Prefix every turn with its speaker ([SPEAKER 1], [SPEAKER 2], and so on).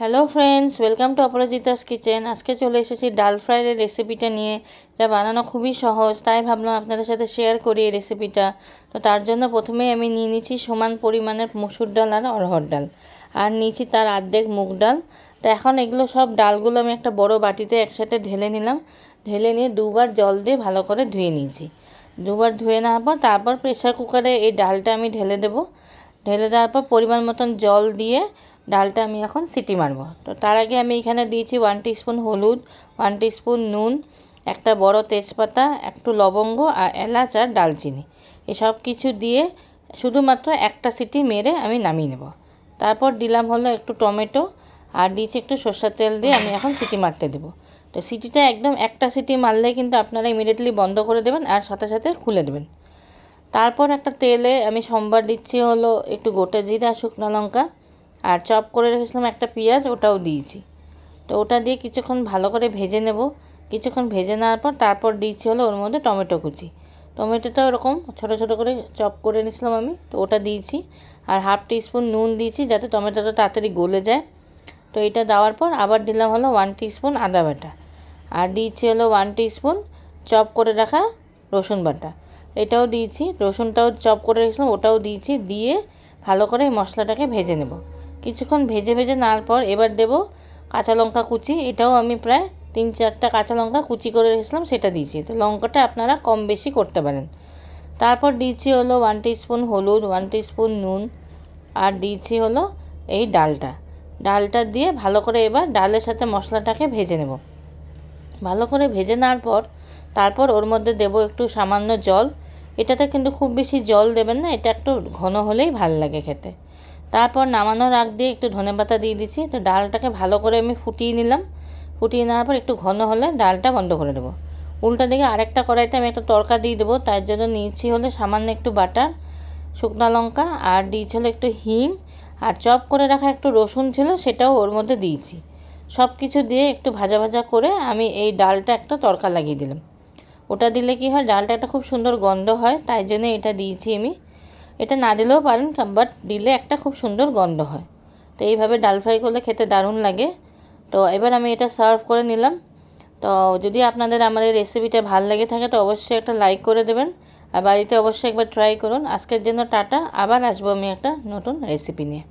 [SPEAKER 1] Hello friends, welcome to Aparajita's kitchen. আজকে চলে এসেছি ডাল ফ্রাইয়ের রেসিপিটা নিয়ে। এটা বানানো খুবই সহজ, তাই ভাবলাম আপনাদের সাথে শেয়ার করি এই রেসিপিটা। তো তার জন্য প্রথমেই আমি নিয়ে নিচ্ছি সমান পরিমাণের মসুর ডাল আর অরহর ডাল, আর নিয়েছি তার অর্ধেক মুগ ডাল। তো এখন এগুলো সব ডালগুলো আমি একটা বড় বাটিতে একসাথে ঢেলে নিলাম। ঢেলে নিয়ে দুবার জল দিয়ে ভালো করে ধুয়ে নিয়েছি। দুবার ধুয়ে নেওয়ার পর তারপর প্রেসার কুকারে এই ডালটা আমি ঢেলে দেবো। ঢেলে দেওয়ার পর পরিমাণ মতন জল দিয়ে ডালটা আমি এখন সিটি মারব। তো তার আগে আমি এখানে দিয়েছি 1 টিস্পুন হলুদ, 1 টিস্পুন নুন, একটা বড় তেজপাতা, একটু লবঙ্গ আর এলাচ আর দালচিনি, এসব কিছু দিয়ে শুধুমাত্র একটা সিটি মেরে আমি নামিয়ে নেব। তারপর দিলাম হলো একটু টমেটো, আর দিয়েছি একটু সরষের তেল দিয়ে আমি এখন সিটি মারতে দেবো। তো সিটিটা একদম একটা সিটি মারলে কিন্তু আপনারা ইমিডিয়েটলি বন্ধ করে দেবেন আর সাথে সাথে খুলে দেবেন। তারপর একটা তেলে আমি সম্বার দিচ্ছি হলো একটু গোটা জিরা, শুকনো লঙ্কা, আর চপ করে রেখেছিলাম একটা পেঁয়াজ, ওটাও দিয়েছি। তো ওটা দিয়ে কিছুক্ষণ ভালো করে ভেজে নেব। কিছুক্ষণ ভেজে নেওয়ার পর তারপর দিয়েছি হলো ওর মধ্যে টমেটো কুচি। টমেটোটাও এরকম ছোটো ছোটো করে চপ করে নিয়েছিলাম আমি, তো ওটা দিয়েছি। আর 1/2 টিস্পুন নুন দিয়েছি যাতে টমেটোটা তাড়াতাড়ি গলে যায়। তো এটা দেওয়ার পর আবার দিলাম হলো 1 টিস্পুন আদা বাটা, আর দিয়েছি হলো 1 টিস্পুন চপ করে রাখা রসুন বাটা, এটাও দিয়েছি। রসুনটাও চপ করে রেখেছিলাম, ওটাও দিয়েছি। দিয়ে ভালো করে এই মশলাটাকে ভেজে নেব। কিছুক্ষণ ভেজে ভেজে নেওয়ার পর এবার দেব কাঁচা লঙ্কা কুচি। এটাও আমি প্রায় 3-4টা কাঁচা লঙ্কা কুচি করে রেখেছিলাম, সেটা দিয়েছি। তো লঙ্কাটা আপনারা কম বেশি করতে পারেন। তারপর দিয়েছি হলো 1 টিস্পুন হলুদ, 1 টিস্পুন নুন, আর দিয়েছি হলো এই ডালটা দিয়ে ভালো করে এবার ডালের সাথে মশলাটাকে ভেজে নেব। ভালো করে ভেজে নেওয়ার পর তারপর ওর মধ্যে দেব একটু সামান্য জল। এটাতে কিন্তু খুব বেশি জল দেবেন না, এটা একটু ঘন হলেই ভালো লাগে খেতে। তারপর নামানোর আগ দিয়ে একটু ধনেপাতা দিয়ে দিচ্ছি। তো ডালটাকে ভালো করে আমি ফুটিয়ে নিলাম। ফুটিয়ে নেওয়ার পর একটু ঘন হলে ডালটা বন্ধ করে দেবো। উল্টা দিকে আরেকটা কড়াইতে আমি একটা তড়কা দিয়ে দেবো। তার জন্য নিয়েছি হলে সামান্য একটু বাটার, শুকনো লঙ্কা, আর দিয়েছি হলো একটু হিং, আর চপ করে রাখা একটু রসুন ছিল, সেটাও ওর মধ্যে দিয়েছি। সব কিছু দিয়ে একটু ভাজা ভাজা করে আমি এই ডালটা একটা তড়কা লাগিয়ে দিলাম। ওটা দিলে কি হয়, ডালটা একটা খুব সুন্দর গন্ধ হয়, তাই জন্য এটা দিয়েছি আমি। এটা না দিলেও পারেন, বাট দিলে একটা খুব সুন্দর গন্ধ হয়। তো এইভাবে ডাল ফ্রাই করলে খেতে দারুণ লাগে। তো এবার আমি এটা সার্ভ করে নিলাম। তো যদি আপনাদের আমার এই রেসিপিটা ভালো লেগে থাকে তো অবশ্যই একটা লাইক করে দেবেন, আর বাড়িতে অবশ্যই একবার ট্রাই করুন। আজকের জন্য টাটা, আবার আসবো আমি একটা নতুন রেসিপি নিয়ে।